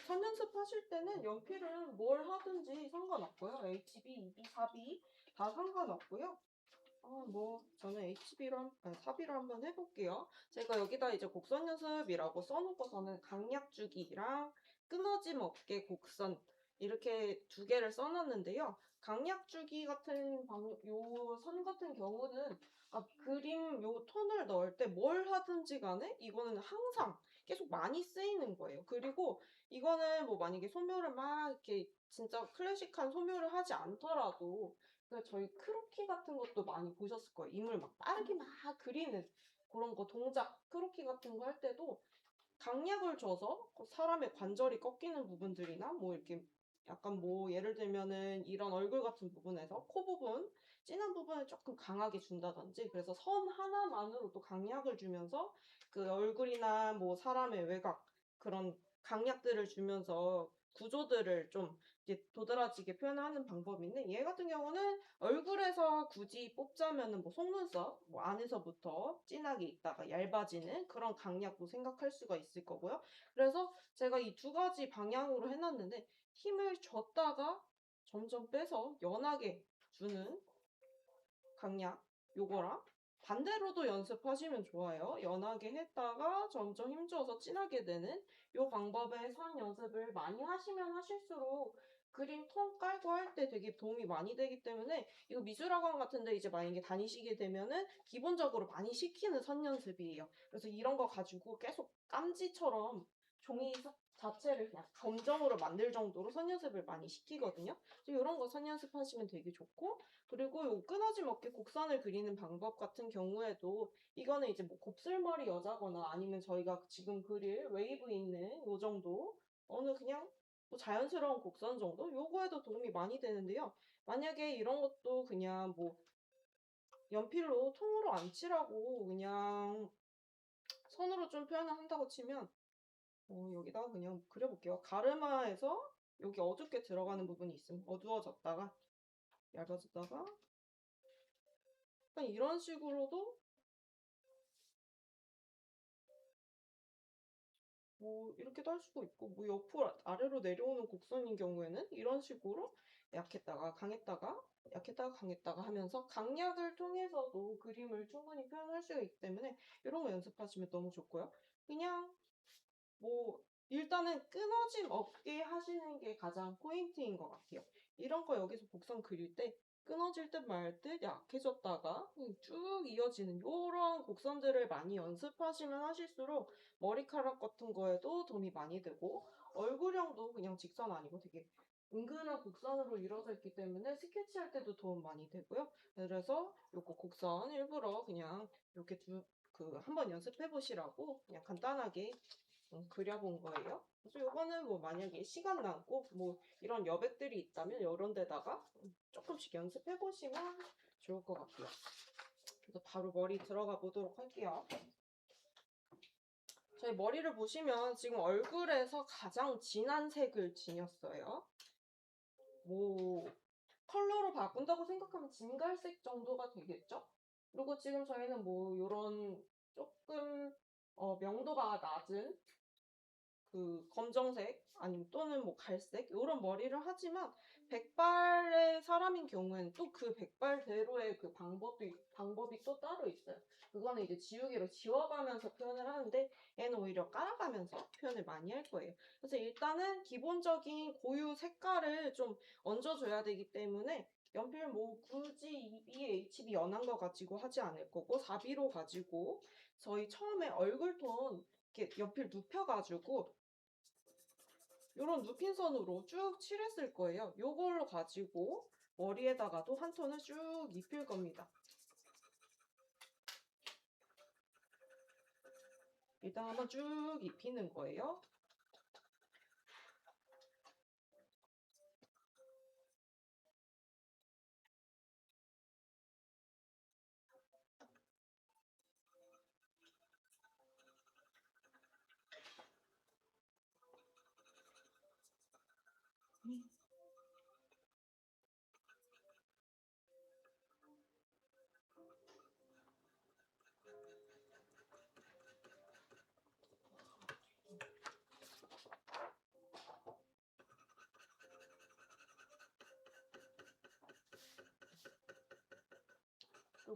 선연습 하실 때는 연필은 뭘 하든지 상관없고요. HB, 2B, 4B 다 상관없고요. 저는 HB로, 4B로 한번 해볼게요. 제가 여기다 이제 곡선 연습이라고 써놓고서는 강약주기랑 끊어짐 없게 곡선 이렇게 두 개를 써놨는데요. 강약주기 같은 요 선 같은 경우는 그림 요 톤을 넣을 때 뭘 하든지 간에 이거는 항상 계속 많이 쓰이는 거예요. 그리고 이거는 뭐 만약에 소묘를 막 이렇게 진짜 클래식한 소묘를 하지 않더라도 저희 크로키 같은 것도 많이 보셨을 거예요. 인물 막 빠르게 막 그리는 그런 거 동작 크로키 같은 거 할 때도 강약을 줘서 사람의 관절이 꺾이는 부분들이나 뭐 이렇게 약간 뭐 예를 들면은 이런 얼굴 같은 부분에서 코 부분 진한 부분을 조금 강하게 준다든지 그래서 선 하나만으로도 강약을 주면서 그 얼굴이나 뭐 사람의 외곽 그런 강약들을 주면서 구조들을 좀 이제 도드라지게 표현하는 방법인데 얘 같은 경우는 얼굴에서 굳이 뽑자면은 뭐 속눈썹 뭐 안에서부터 진하게 있다가 얇아지는 그런 강약도 생각할 수가 있을 거고요. 그래서 제가 이 두 가지 방향으로 해놨는데 힘을 줬다가 점점 빼서 연하게 주는 강약 요거랑 반대로도 연습하시면 좋아요. 연하게 했다가 점점 힘줘서 진하게 되는 요 방법의 선 연습을 많이 하시면 하실수록 그림 톤 깔고 할 때 되게 도움이 많이 되기 때문에 이거 미술학원 같은데 이제 만약에 다니시게 되면은 기본적으로 많이 시키는 선 연습이에요. 그래서 이런 거 가지고 계속 깜지처럼 종이 자체를 그냥 점정으로 만들 정도로 선 연습을 많이 시키거든요. 그래서 이런 거 선 연습하시면 되게 좋고 그리고 요 끊어짐 없게 곡선을 그리는 방법 같은 경우에도 이거는 이제 뭐 곱슬머리 여자거나 아니면 저희가 지금 그릴 웨이브 있는 요 정도 어느 그냥 뭐 자연스러운 곡선 정도 요거에도 도움이 많이 되는데요. 만약에 이런 것도 그냥 뭐 연필로 통으로 안 칠하고 그냥 선으로 좀 표현을 한다고 치면 여기다가 그냥 그려볼게요. 가르마에서 여기 어둡게 들어가는 부분이 있으면 어두워졌다가 얇아졌다가 약간 이런 식으로도 뭐 이렇게도 할 수도 있고 뭐 옆으로 아래로 내려오는 곡선인 경우에는 이런 식으로 약했다가 강했다가 약했다가 강했다가 하면서 강약을 통해서도 그림을 충분히 표현할 수가 있기 때문에 이런 거 연습하시면 너무 좋고요. 그냥 뭐 일단은 끊어짐 없게 하시는 게 가장 포인트인 것 같아요. 이런 거 여기서 곡선 그릴 때 끊어질 듯 말 듯 약해졌다가 쭉 이어지는 이런 곡선들을 많이 연습하시면 하실수록 머리카락 같은 거에도 도움이 많이 되고 얼굴형도 그냥 직선 아니고 되게 은근한 곡선으로 이루어져 있기 때문에 스케치할 때도 도움 많이 되고요. 그래서 요거 곡선 일부러 그냥 이렇게 한번 연습해 보시라고 그냥 간단하게 그려본 거예요. 그래서 요거는 뭐 만약에 시간 남고 뭐 이런 여백들이 있다면 이런 데다가 조금씩 연습해 보시면 좋을 것 같고요. 그래서 바로 머리 들어가 보도록 할게요. 저희 머리를 보시면 지금 얼굴에서 가장 진한 색을 지녔어요. 뭐 컬러로 바꾼다고 생각하면 진갈색 정도가 되겠죠? 그리고 지금 저희는 뭐 이런 조금 명도가 낮은 그 검정색 아니면 또는 뭐 갈색 이런 머리를 하지만 백발의 사람인 경우에는 또 그 백발대로의 그 방법이 또 따로 있어요. 그거는 이제 지우개로 지워가면서 표현을 하는데 얘는 오히려 깔아가면서 표현을 많이 할 거예요. 그래서 일단은 기본적인 고유 색깔을 좀 얹어줘야 되기 때문에 연필 뭐 굳이 2B, HB 연한 거 가지고 하지 않을 거고 4B로 가지고 저희 처음에 얼굴톤 이렇게 연필 눕혀가지고 이런 눕힌선으로 쭉 칠했을 거예요. 요걸로 가지고 머리에다가도 한 톤을 쭉 입힐 겁니다. 일단 한번 쭉 입히는 거예요.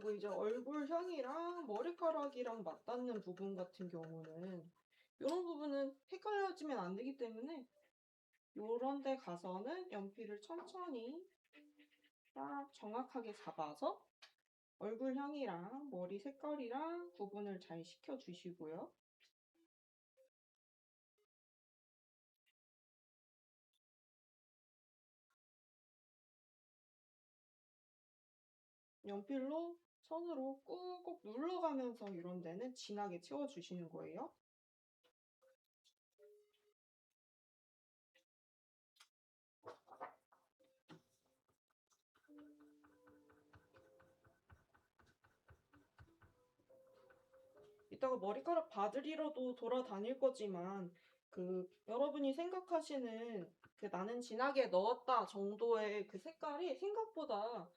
그리고 이제 얼굴형이랑 머리카락이랑 맞닿는 부분 같은 경우는 이런 부분은 헷갈려지면 안 되기 때문에 요런 데 가서는 연필을 천천히 딱 정확하게 잡아서 얼굴형이랑 머리 색깔이랑 구분을 잘 시켜주시고요. 연필로 손으로 꾹꾹 눌러가면서 이런 데는 진하게 채워주시는 거예요. 이따가 머리카락 받으리러도 돌아다닐 거지만 여러분이 생각하시는 나는 진하게 넣었다 정도의 그 색깔이 생각보다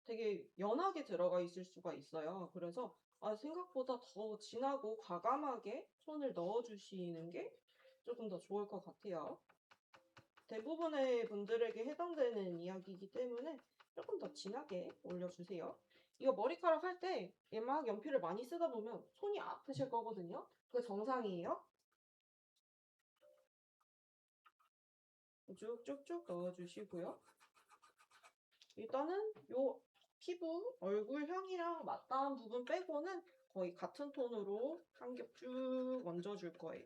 되게 연하게 들어가 있을 수가 있어요. 그래서 생각보다 더 진하고 과감하게 손을 넣어주시는 게 조금 더 좋을 것 같아요. 대부분의 분들에게 해당되는 이야기이기 때문에 조금 더 진하게 올려주세요. 이거 머리카락 할 때 막 연필을 많이 쓰다 보면 손이 아프실 거거든요. 그게 정상이에요. 쭉쭉쭉 넣어주시고요. 일단은 요 피부, 얼굴형이랑 맞닿은 부분 빼고는 거의 같은 톤으로 한 겹 쭉 얹어줄 거예요.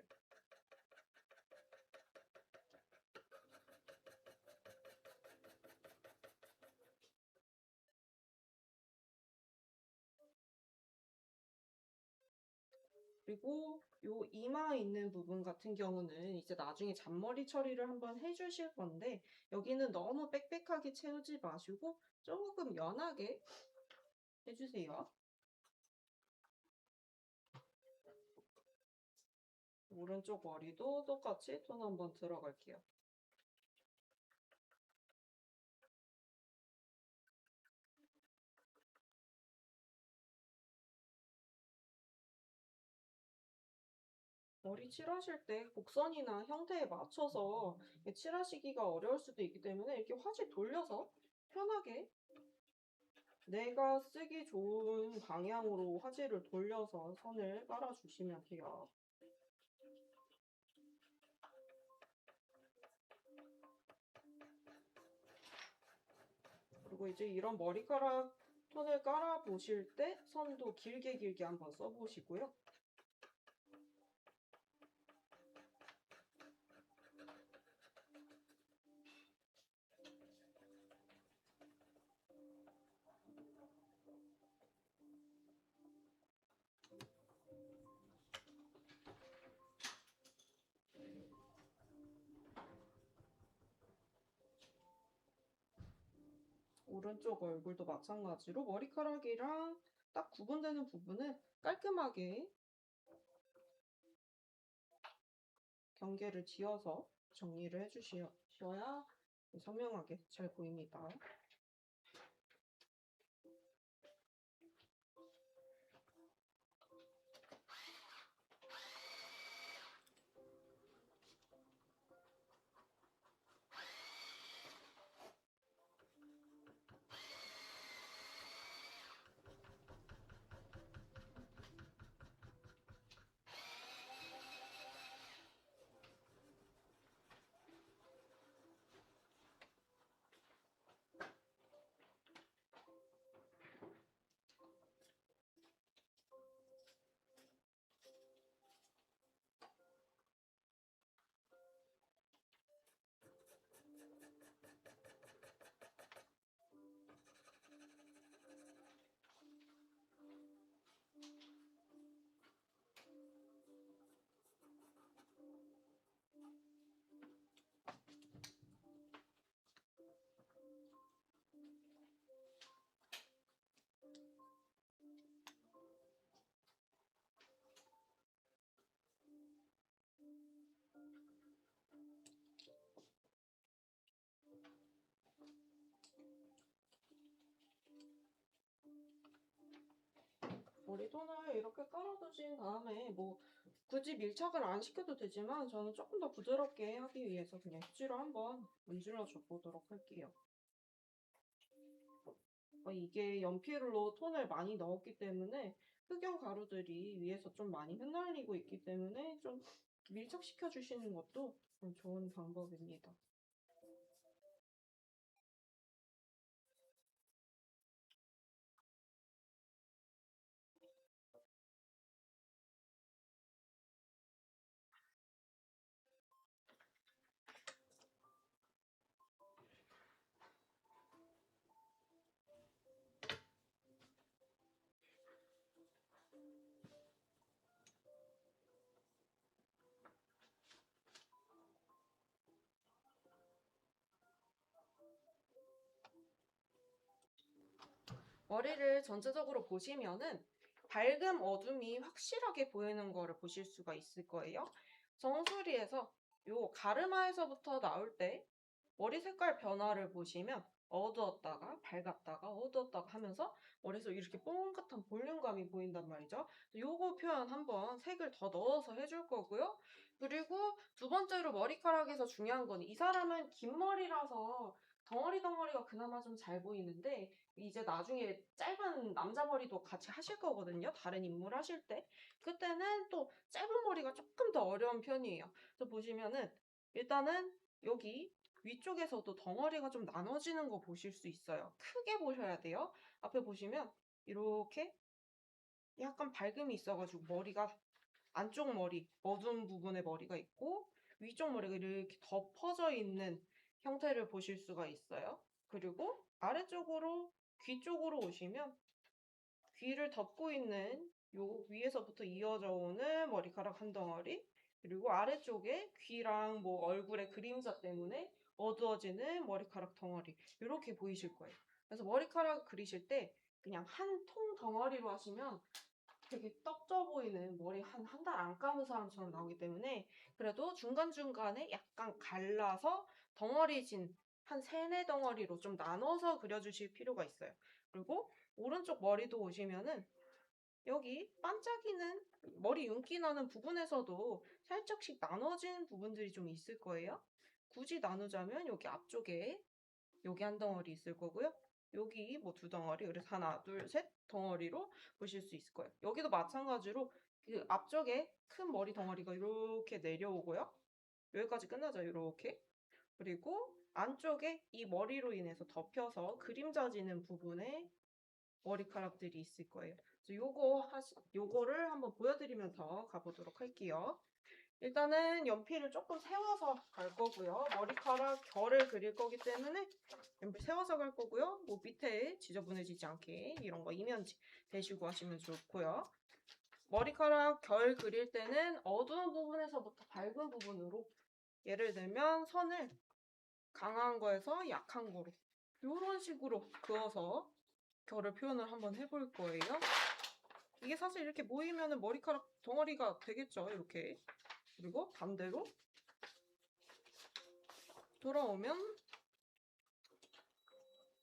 그리고 요 이마 있는 부분 같은 경우는 이제 나중에 잔머리 처리를 한번 해주실 건데 여기는 너무 빽빽하게 채우지 마시고 조금 연하게 해주세요. 오른쪽 머리도 똑같이 톤 한번 들어갈게요. 머리 칠하실 때 곡선이나 형태에 맞춰서 칠하시기가 어려울 수도 있기 때문에 이렇게 화질 돌려서 편하게 내가 쓰기 좋은 방향으로 화질을 돌려서 선을 깔아주시면 돼요. 그리고 이제 이런 머리카락 톤을 깔아보실 때 선도 길게 길게 한번 써보시고요. 오른쪽 얼굴도 마찬가지로 머리카락이랑 딱 구분되는 부분은 깔끔하게 경계를 지어서 정리를 해주셔야 선명하게 잘 보입니다. 머리톤을 이렇게 깔아두신 다음에 굳이 밀착을 안 시켜도 되지만 저는 조금 더 부드럽게 하기 위해서 그냥 휴지로 한번 문질러 줘 보도록 할게요. 이게 연필로 톤을 많이 넣었기 때문에 흑연 가루들이 위에서 좀 많이 흩날리고 있기 때문에 좀 밀착시켜 주시는 것도 좋은 방법입니다. 머리를 전체적으로 보시면은 밝음, 어둠이 확실하게 보이는 거를 보실 수가 있을 거예요. 정수리에서 요 가르마에서부터 나올 때 머리 색깔 변화를 보시면 어두웠다가 밝았다가 어두웠다가 하면서 머리에서 이렇게 뽕같은 볼륨감이 보인단 말이죠. 요거 표현 한번 색을 더 넣어서 해줄 거고요. 그리고 두 번째로 머리카락에서 중요한 건 이 사람은 긴 머리라서 덩어리가 그나마 좀 잘 보이는데 이제 나중에 짧은 남자 머리도 같이 하실 거거든요. 다른 인물 하실 때. 그때는 또 짧은 머리가 조금 더 어려운 편이에요. 그래서 보시면은 일단은 여기 위쪽에서도 덩어리가 좀 나눠지는 거 보실 수 있어요. 크게 보셔야 돼요. 앞에 보시면 이렇게 약간 밝음이 있어가지고 머리가 안쪽 머리, 어두운 부분의 머리가 있고 위쪽 머리가 이렇게 덮어져 있는 형태를 보실 수가 있어요. 그리고 아래쪽으로 귀 쪽으로 오시면 귀를 덮고 있는 요 위에서부터 이어져 오는 머리카락 한 덩어리, 그리고 아래쪽에 귀랑 뭐 얼굴의 그림자 때문에 어두워지는 머리카락 덩어리, 이렇게 보이실 거예요. 그래서 머리카락 그리실 때 그냥 한 통 덩어리로 하시면 되게 떡져 보이는 머리 한 달 안 감은 사람처럼 나오기 때문에 그래도 중간중간에 약간 갈라서 덩어리진 한 세네 덩어리로 좀 나눠서 그려주실 필요가 있어요. 그리고 오른쪽 머리도 보시면은 여기 반짝이는 머리 윤기 나는 부분에서도 살짝씩 나눠진 부분들이 좀 있을 거예요. 굳이 나누자면 여기 앞쪽에 여기 한 덩어리 있을 거고요. 여기 뭐 두 덩어리, 그래서 하나, 둘, 셋 덩어리로 보실 수 있을 거예요. 여기도 마찬가지로 그 앞쪽에 큰 머리 덩어리가 이렇게 내려오고요. 여기까지 끝나죠, 이렇게. 그리고 안쪽에 이 머리로 인해서 덮여서 그림자지는 부분에 머리카락들이 있을 거예요. 그래서 요거를 한번 보여드리면서 가보도록 할게요. 일단은 연필을 조금 세워서 갈 거고요. 머리카락 결을 그릴 거기 때문에 연필 세워서 갈 거고요. 뭐 밑에 지저분해지지 않게 이런 거 이면지 대시고 하시면 좋고요. 머리카락 결 그릴 때는 어두운 부분에서부터 밝은 부분으로, 예를 들면 선을 강한 거에서 약한 거로 이런 식으로 그어서 결을 표현을 한번 해볼 거예요. 이게 사실 이렇게 모이면 머리카락 덩어리가 되겠죠, 이렇게. 그리고 반대로 돌아오면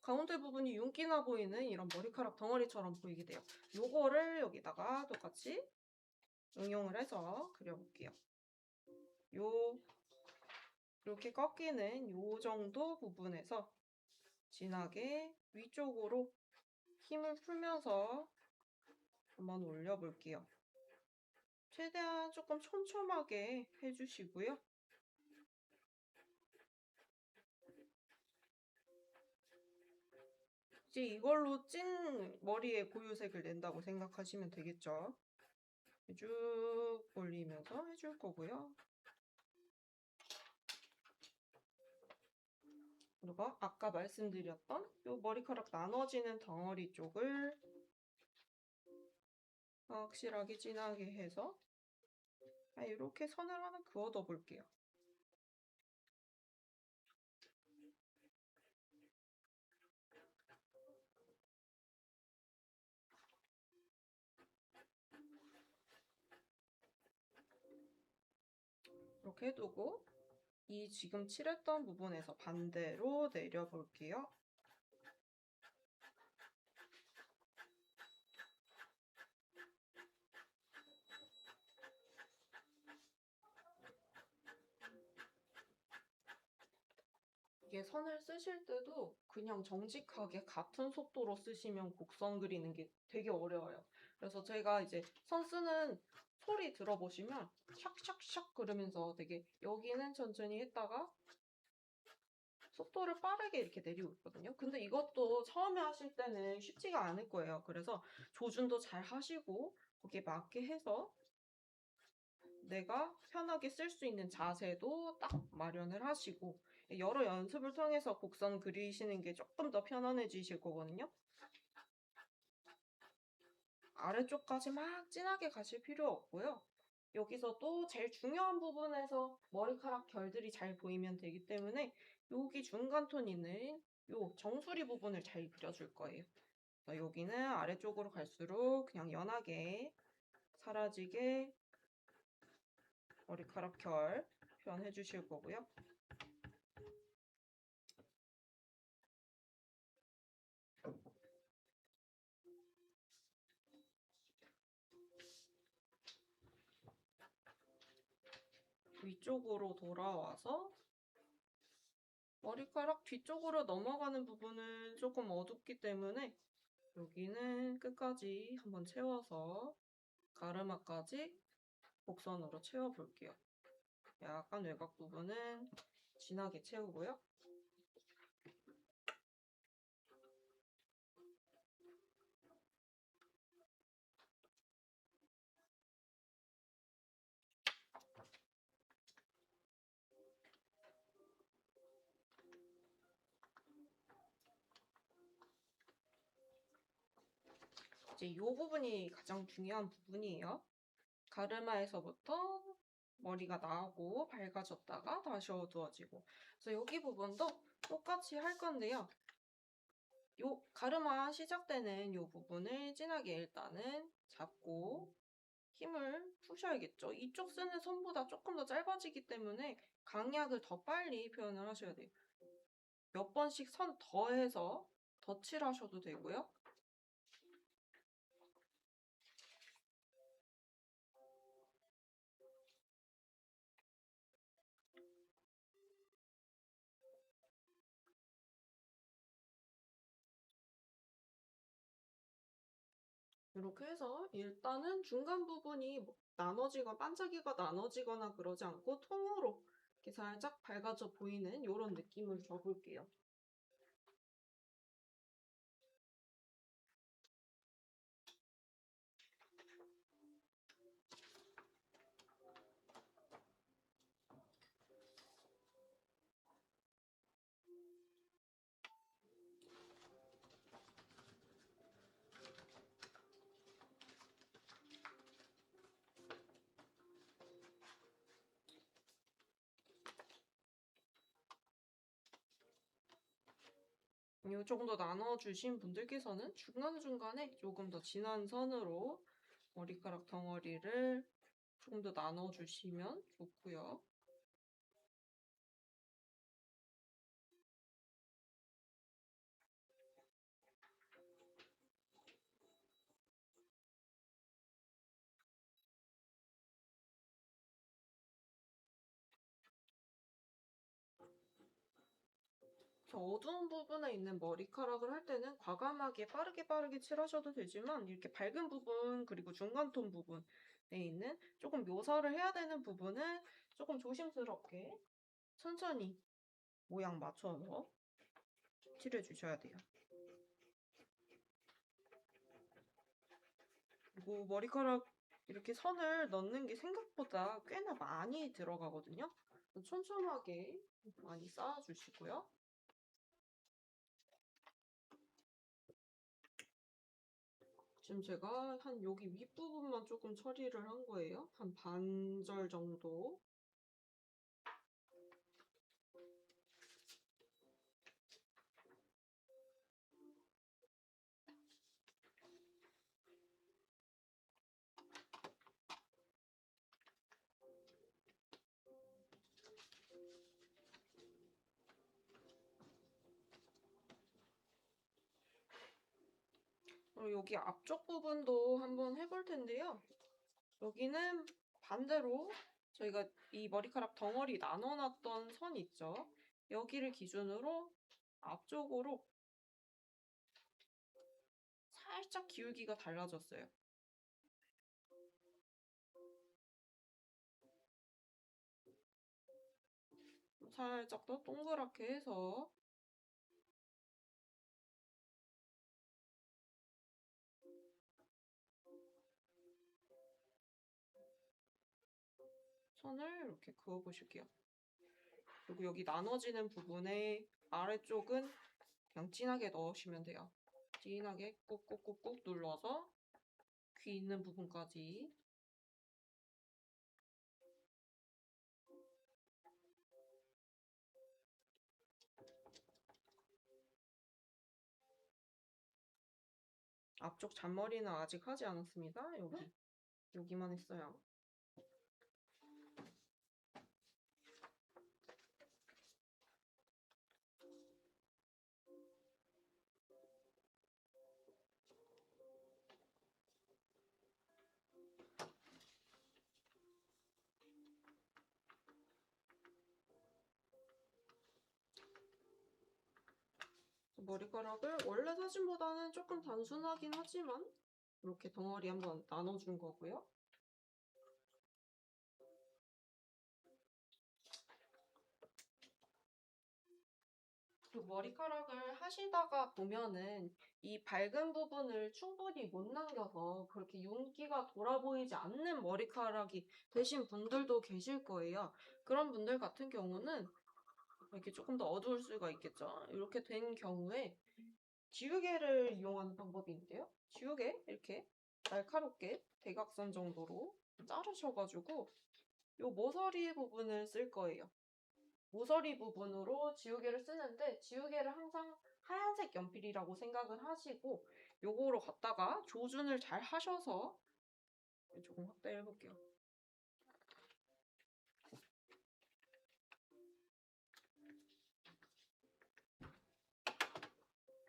가운데 부분이 윤기나 보이는 이런 머리카락 덩어리처럼 보이게 돼요. 요거를 여기다가 똑같이 응용을 해서 그려볼게요. 요 이렇게 꺾이는 요 정도 부분에서 진하게 위쪽으로 힘을 풀면서 한번 올려볼게요. 최대한 조금 촘촘하게 해주시고요. 이제 이걸로 찐 머리에 고유색을 낸다고 생각하시면 되겠죠. 쭉 올리면서 해줄 거고요. 그리고 아까 말씀드렸던 이 머리카락 나눠지는 덩어리 쪽을 확실하게 진하게 해서 이렇게 선을 하나 그어둬 볼게요. 이렇게 해두고 이 지금 칠했던 부분에서 반대로 내려볼게요. 이게 선을 쓰실 때도 그냥 정직하게 같은 속도로 쓰시면 곡선 그리는 게 되게 어려워요. 그래서 제가 이제 선 쓰는 소리 들어보시면 샥샥샥 그러면서 되게 여기는 천천히 했다가 속도를 빠르게 이렇게 내리고 있거든요. 근데 이것도 처음에 하실 때는 쉽지가 않을 거예요. 그래서 조준도 잘 하시고 거기에 맞게 해서 내가 편하게 쓸 수 있는 자세도 딱 마련을 하시고 여러 연습을 통해서 곡선 그리시는 게 조금 더 편안해지실 거거든요. 아래쪽까지 막 진하게 가실 필요 없고요. 여기서 또 제일 중요한 부분에서 머리카락 결들이 잘 보이면 되기 때문에 여기 중간 톤 있는 요 정수리 부분을 잘 그려줄 거예요. 여기는 아래쪽으로 갈수록 그냥 연하게 사라지게 머리카락 결 표현해 주실 거고요. 위쪽으로 돌아와서 머리카락 뒤쪽으로 넘어가는 부분은 조금 어둡기 때문에 여기는 끝까지 한번 채워서 가르마까지 곡선으로 채워볼게요. 약간 외곽 부분은 진하게 채우고요. 이제 이 부분이 가장 중요한 부분이에요. 가르마에서부터 머리가 나오고 밝아졌다가 다시 어두워지고. 그래서 여기 부분도 똑같이 할 건데요. 요 가르마 시작되는 요 부분을 진하게 일단은 잡고 힘을 푸셔야겠죠. 이쪽 쓰는 선보다 조금 더 짧아지기 때문에 강약을 더 빨리 표현을 하셔야 돼요. 몇 번씩 선 더해서 덧칠하셔도 되고요. 이렇게 해서 일단은 중간 부분이 나눠지거나 반짝이가 나눠지거나 그러지 않고 통으로 이렇게 살짝 밝아져 보이는 이런 느낌을 줘볼게요. 이 정도 나눠주신 분들께서는 중간중간에 조금 더 진한 선으로 머리카락 덩어리를 조금 더 나눠주시면 좋고요. 어두운 부분에 있는 머리카락을 할 때는 과감하게 빠르게 칠하셔도 되지만 이렇게 밝은 부분 그리고 중간톤 부분에 있는 조금 묘사를 해야 되는 부분은 조금 조심스럽게 천천히 모양 맞춰서 칠해 주셔야 돼요. 그리고 머리카락 이렇게 선을 넣는 게 생각보다 꽤나 많이 들어가거든요. 촘촘하게 많이 쌓아주시고요. 지금 제가 한 여기 윗부분만 조금 처리를 한 거예요. 한 반절 정도. 그리고 여기 앞쪽 부분도 한번 해볼 텐데요. 여기는 반대로 저희가 이 머리카락 덩어리 나눠놨던 선 있죠? 여기를 기준으로 앞쪽으로 살짝 기울기가 달라졌어요. 살짝 더 동그랗게 해서 선을 이렇게 그어보실게요. 그리고 여기 나눠지는 부분에 아래쪽은 그냥 진하게 넣으시면 돼요. 진하게 꾹꾹꾹꾹 눌러서 귀 있는 부분까지. 앞쪽 잔머리는 아직 하지 않았습니다. 여기만 했어요. 머리카락을 원래 사진보다는 조금 단순하긴 하지만 이렇게 덩어리 한번 나눠준 거고요. 그 머리카락을 하시다가 보면은 이 밝은 부분을 충분히 못 남겨서 그렇게 윤기가 돌아 보이지 않는 머리카락이 되신 분들도 계실 거예요. 그런 분들 같은 경우는 이렇게 조금 더 어두울 수가 있겠죠. 이렇게 된 경우에 지우개를 이용하는 방법이 있는데요. 지우개 이렇게 날카롭게 대각선 정도로 자르셔가지고 요 모서리 부분을 쓸 거예요. 모서리 부분으로 지우개를 쓰는데 지우개를 항상 하얀색 연필이라고 생각을 하시고 요거로 갖다가 조준을 잘 하셔서 조금 확대해 볼게요.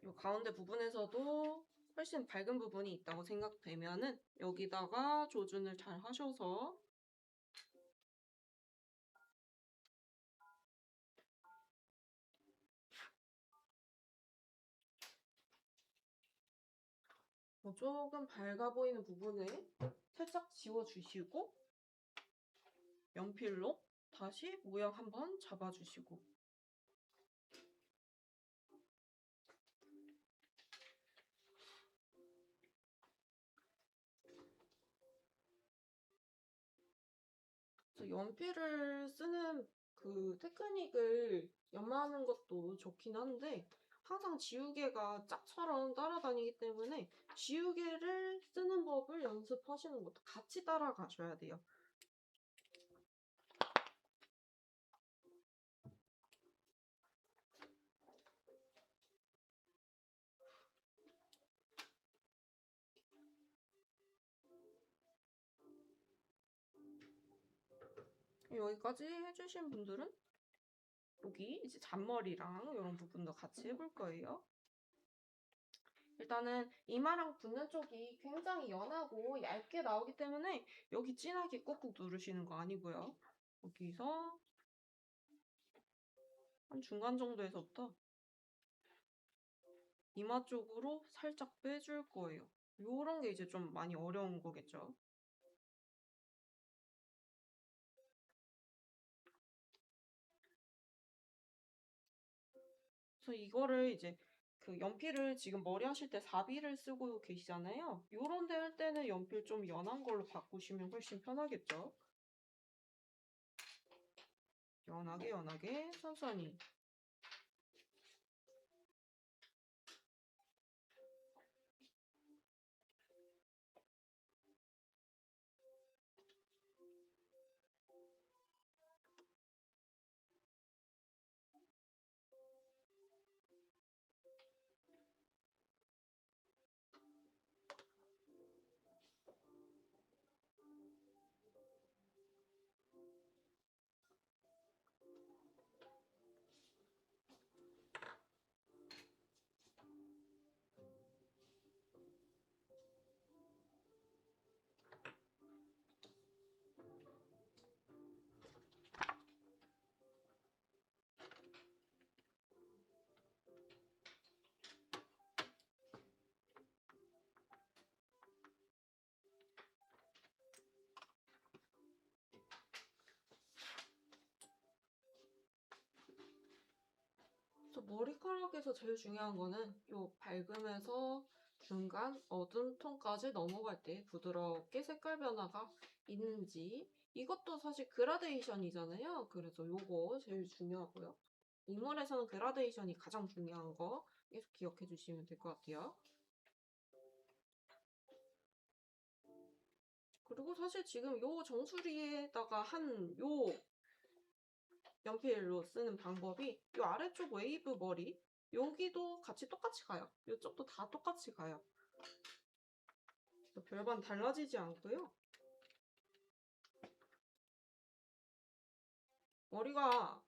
요 가운데 부분에서도 훨씬 밝은 부분이 있다고 생각되면은 여기다가 조준을 잘 하셔서 조금 밝아 보이는 부분을 살짝 지워주시고 연필로 다시 모양 한번 잡아주시고 연필을 쓰는 그 테크닉을 연마하는 것도 좋긴 한데 항상 지우개가 짝처럼 따라다니기 때문에 지우개를 쓰는 법을 연습하시는 것도 같이 따라가셔야 돼요. 여기까지 해주신 분들은 여기 이제 잔머리랑 이런 부분도 같이 해볼 거예요. 일단은 이마랑 붙는 쪽이 굉장히 연하고 얇게 나오기 때문에 여기 진하게 꾹꾹 누르시는 거 아니고요. 여기서 한 중간 정도에서부터 이마 쪽으로 살짝 빼줄 거예요. 요런 게 이제 좀 많이 어려운 거겠죠. 그래서 이거를 이제 그 연필을 지금 머리 하실 때 4B를 쓰고 계시잖아요. 요런 데 할 때는 연필 좀 연한 걸로 바꾸시면 훨씬 편하겠죠. 연하게 연하게 천천히. 머리카락에서 제일 중요한 거는 요 밝음에서 중간 어두운 톤까지 넘어갈 때 부드럽게 색깔 변화가 있는지, 이것도 사실 그라데이션이잖아요. 그래서 요거 제일 중요하고요. 인물에서는 그라데이션이 가장 중요한 거 계속 기억해 주시면 될 것 같아요. 그리고 사실 지금 요 정수리에다가 한 요 연필로 쓰는 방법이 요 아래쪽 웨이브 머리, 여기도 같이 똑같이 가요. 이쪽도 다 똑같이 가요. 별반 달라지지 않고요. 머리가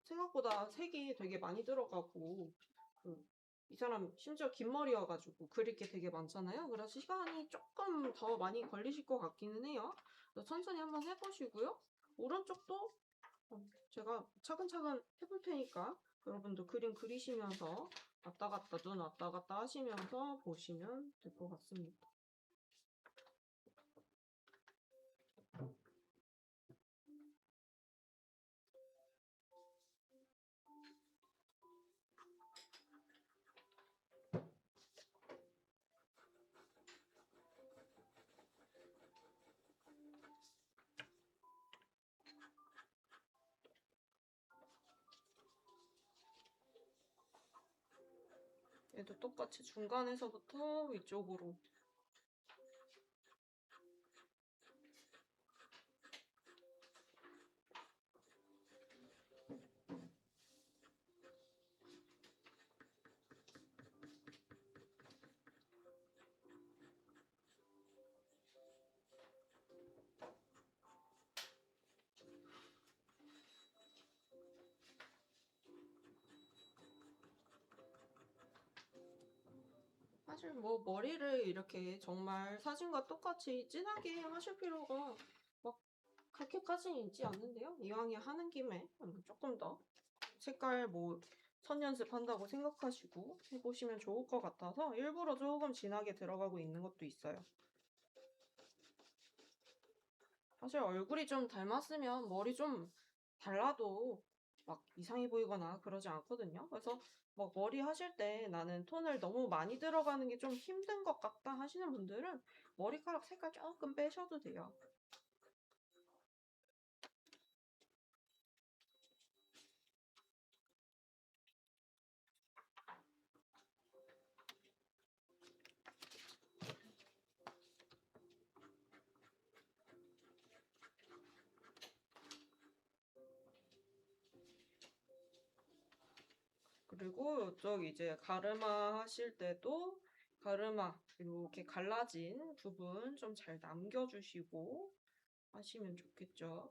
생각보다 색이 되게 많이 들어가고, 이 사람 심지어 긴 머리여가지고 그릴 게 되게 많잖아요. 그래서 시간이 조금 더 많이 걸리실 것 같기는 해요. 그래서 천천히 한번 해보시고요. 오른쪽도 제가 차근차근 해볼 테니까 여러분도 그림 그리시면서 왔다 갔다 눈 왔다 갔다 하시면서 보시면 될 것 같습니다. 얘도 똑같이 중간에서부터 위쪽으로. 사실 뭐 머리를 이렇게 정말 사진과 똑같이 진하게 하실 필요가 막 그렇게까지는 있지 않는데요. 이왕에 하는 김에 조금 더 색깔 뭐 선 연습한다고 생각하시고 해보시면 좋을 것 같아서 일부러 조금 진하게 들어가고 있는 것도 있어요. 사실 얼굴이 좀 닮았으면 머리 좀 달라도 막 이상해 보이거나 그러지 않거든요. 그래서 뭐 머리 하실 때 나는 톤을 너무 많이 들어가는 게 좀 힘든 것 같다 하시는 분들은 머리카락 색깔 조금 빼셔도 돼요. 그리고 이쪽 이제 가르마 하실 때도 가르마 이렇게 갈라진 부분 좀 잘 남겨주시고 하시면 좋겠죠.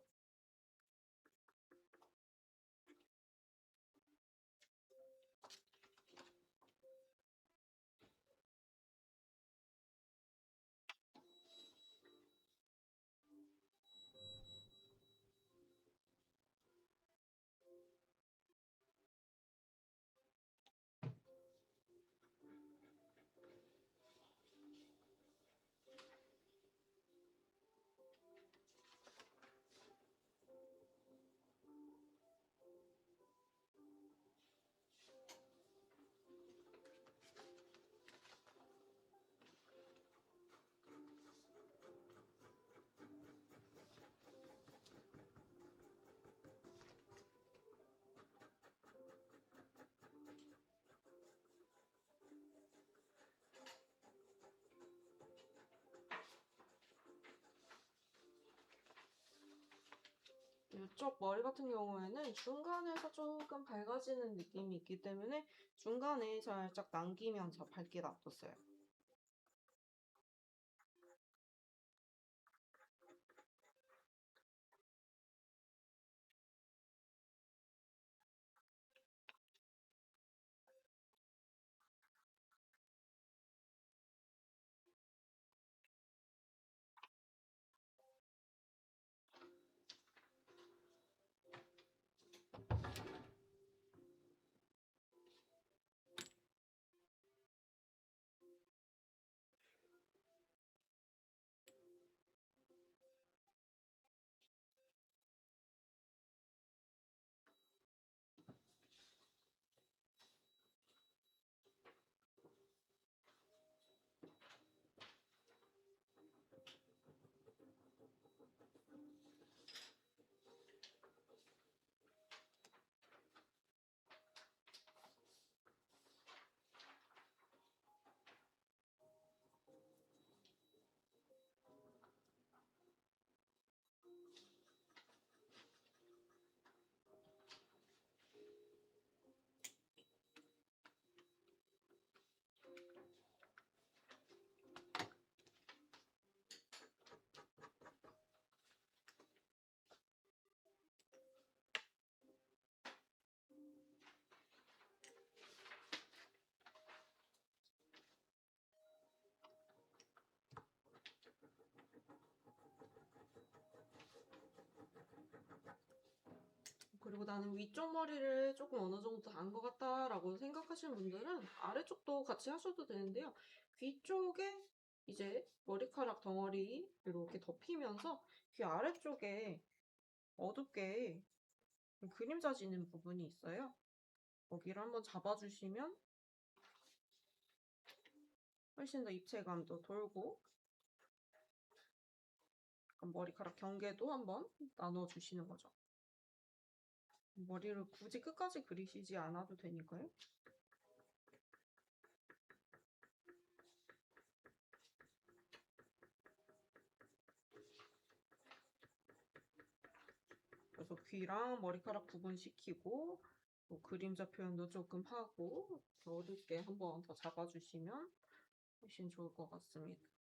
이쪽 머리 같은 경우에는 중간에서 조금 밝아지는 느낌이 있기 때문에 중간에 살짝 남기면서 밝게 놔뒀어요. 그리고 나는 위쪽 머리를 조금 어느 정도 단 것 같다라고 생각하시는 분들은 아래쪽도 같이 하셔도 되는데요. 귀 쪽에 이제 머리카락 덩어리 이렇게 덮이면서 귀 아래쪽에 어둡게 그림자 지는 부분이 있어요. 거기를 한번 잡아주시면 훨씬 더 입체감도 돌고 머리카락 경계도 한번 나눠주시는 거죠. 머리를 굳이 끝까지 그리시지 않아도 되니까요. 그래서 귀랑 머리카락 구분시키고 뭐 그림자 표현도 조금 하고 어둡게 한번 더 잡아주시면 훨씬 좋을 것 같습니다.